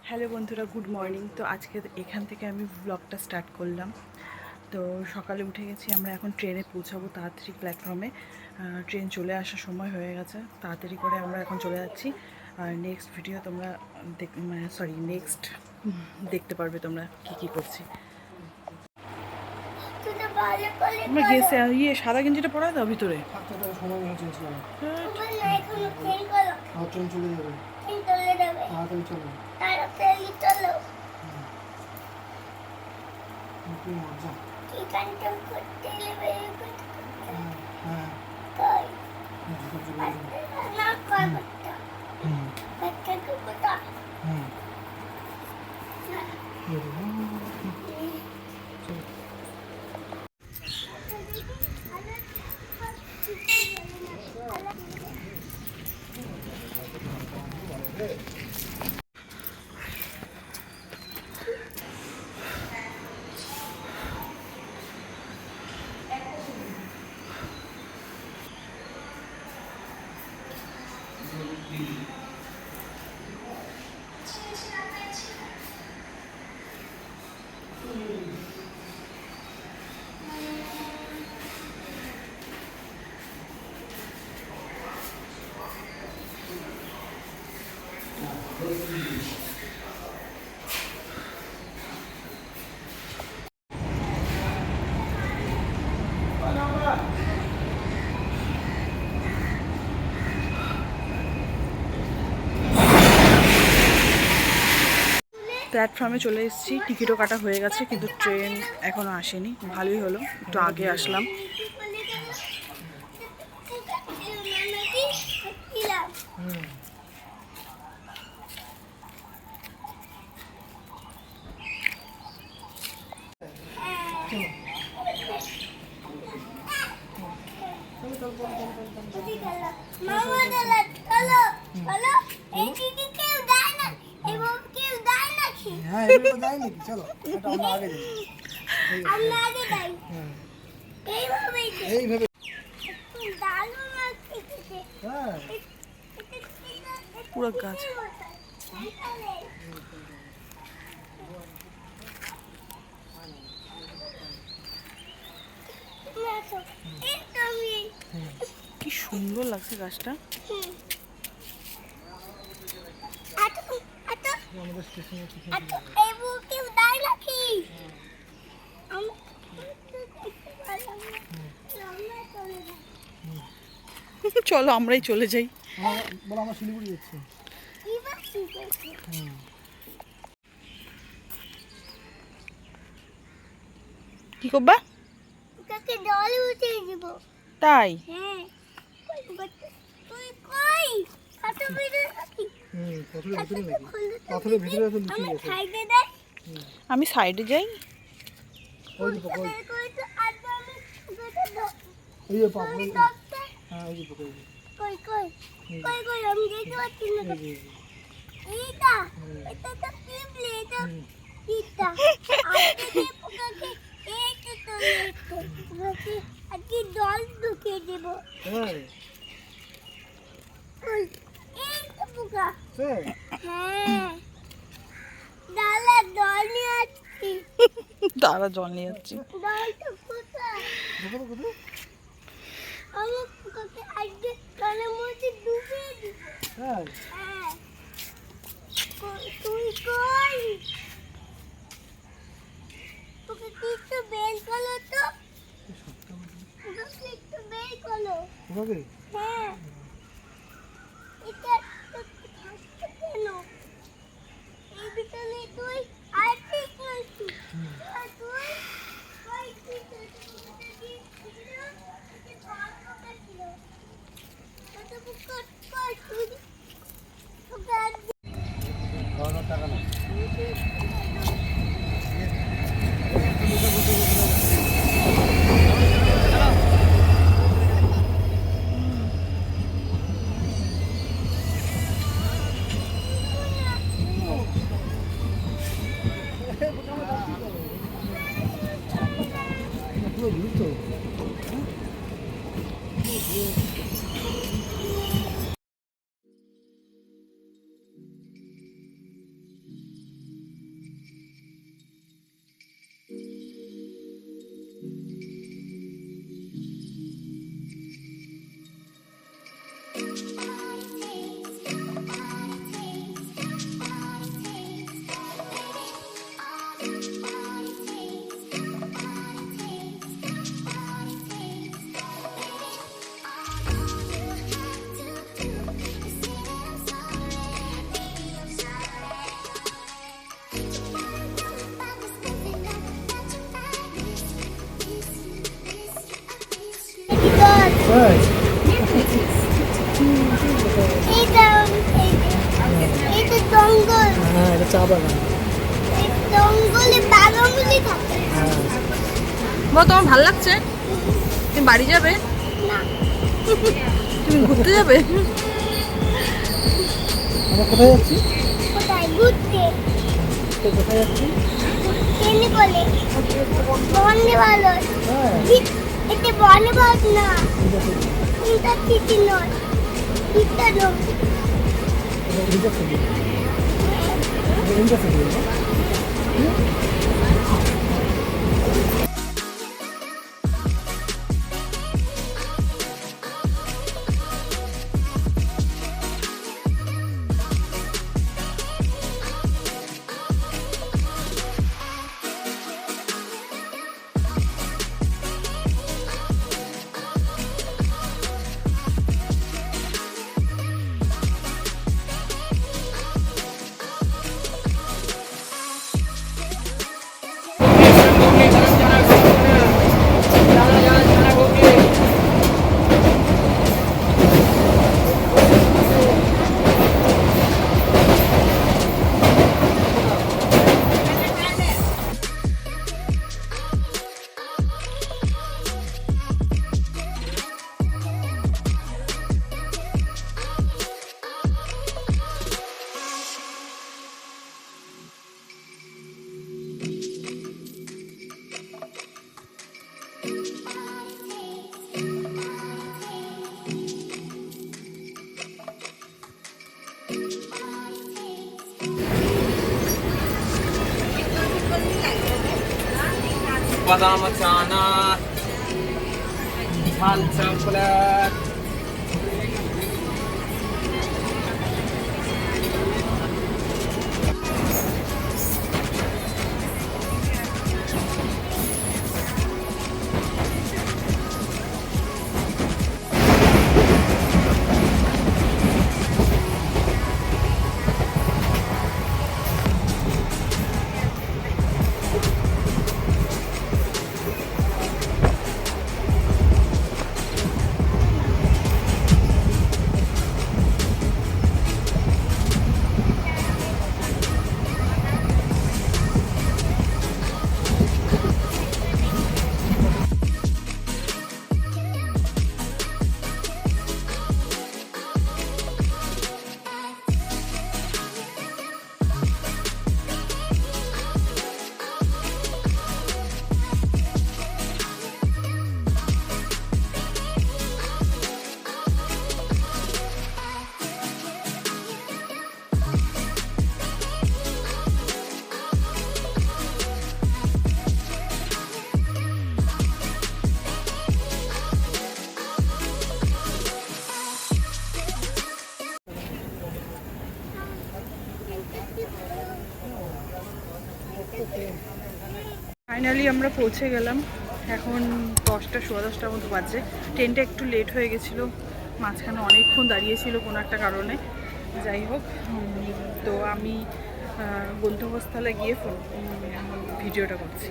Hello বন্ধুরা, good morning. তো আজকে এখান থেকে আমি ব্লগটা স্টার্ট করলাম। তো সকালে উঠে গেছি, আমরা এখন ট্রেনে পৌঁছাবো তাড়াতাড়ি প্ল্যাটফর্মে। ট্রেন চলে আসার সময় হয়ে গেছে, তাড়াতাড়ি করে আমরা এখন চলে যাচ্ছি। আর নেক্সট ভিডিও তোমরা নেক্সট দেখতে পারবে তোমরা কী করছি। তোমরা গেছে সাদা গেঞ্জিটা পরা দাও ভিতরে। ট্রেন চলে যাবে, তাড়াতাড়ি চলো। কি মজা! প্ল্যাটফর্মে চলে এসেছি, টিকিটও কাটা হয়ে গেছে, কিন্তু ট্রেন এখনও আসেনি। ভালোই হলো, একটু আগে আসলাম। হ্যাঁ, এগুলো দেয় নাকি? চলো, এটা আমরা আগে যাই। এইভাবে। হ্যাঁ, পুরো গাছ। কি সুন্দর লাগছে গাছটা। আমাদের স্টেশনে কিছু চলো আমরাই চলে যাই। বলো, আমরা শিলিগুড়ি যাচ্ছি। কি করবা? তাই? পাথরের ভিতরে আছে, লুকিয়ে গেছে। আমি সাইডে যাই। ওই যে পোকা, ওই যে পাথর, হ্যাঁ ওই যে পোকা, আমি দেখতে পাচ্ছি না। এইটা এটা তো পিঁপড়ে, এটা কিটা আজকে পোকাকে এইটা তো পোকাকে আজকে জল ঢুকিয়ে দেব। হ্যাঁ এইটা পোকা, হ্যাঁ হ্যাঁ ডালা জল নিয়ে আসছি। দাঁড়া, জল নিয়ে যাচ্ছি। জলটা কোথায়? দেখো তো কোথায়। আমি পোকাকে আজকে জলের মধ্যে ডুবিয়ে দিব। হ্যাঁ, হ্যাঁ, তুই কই? তোকে একটু বের করো তো, তোকে একটু বের করো। পোকাকে হ্যাঁ, এটা তো থাকছে কেন? এই ভিতরে তুই আছিস নাকি? আর তুই কই তুই? তোকে দিয়েছিল, তোকে কল করেছিল। তোকে বুক কর তুই, তোকে আর খাওয়ানোর টাকা না। পুরো ভিড় তো। তাই? এইটা এইটা জঙ্গল, হ্যাঁ, এটা চা বাগান। এই জঙ্গলে বাগানগুলি থাকে। হ্যাঁ। তোমার ভালো লাগছে? তুমি বাড়ি যাবে? না, তুমি ঘুরতে যাবে? আমরা কোথায় যাচ্ছি? কোথায় ঘুরতে? তো কোথায় যাচ্ছি? ট্রেনে করে বন্ধে ভালো। হ্যাঁ, এতে বনে ভালো না, ঠিক আছে। এটা চিঠি নয়, এটা লোক। এটা ইন্টারসিটি। এটা ইন্টারসিটি না? বাদাম চানা ঝাল চকলেট ফাইনালি আমরা পৌঁছে গেলাম। এখন 10টা সোয়া 10টার মতো বাজে। ট্রেনটা একটু লেট হয়ে গেছিলো, মাঝখানে অনেকক্ষণ দাঁড়িয়েছিল কোনো একটা কারণে। যাই হোক, তো আমি গন্তব্যস্থলে গিয়ে ভিডিওটা করছি।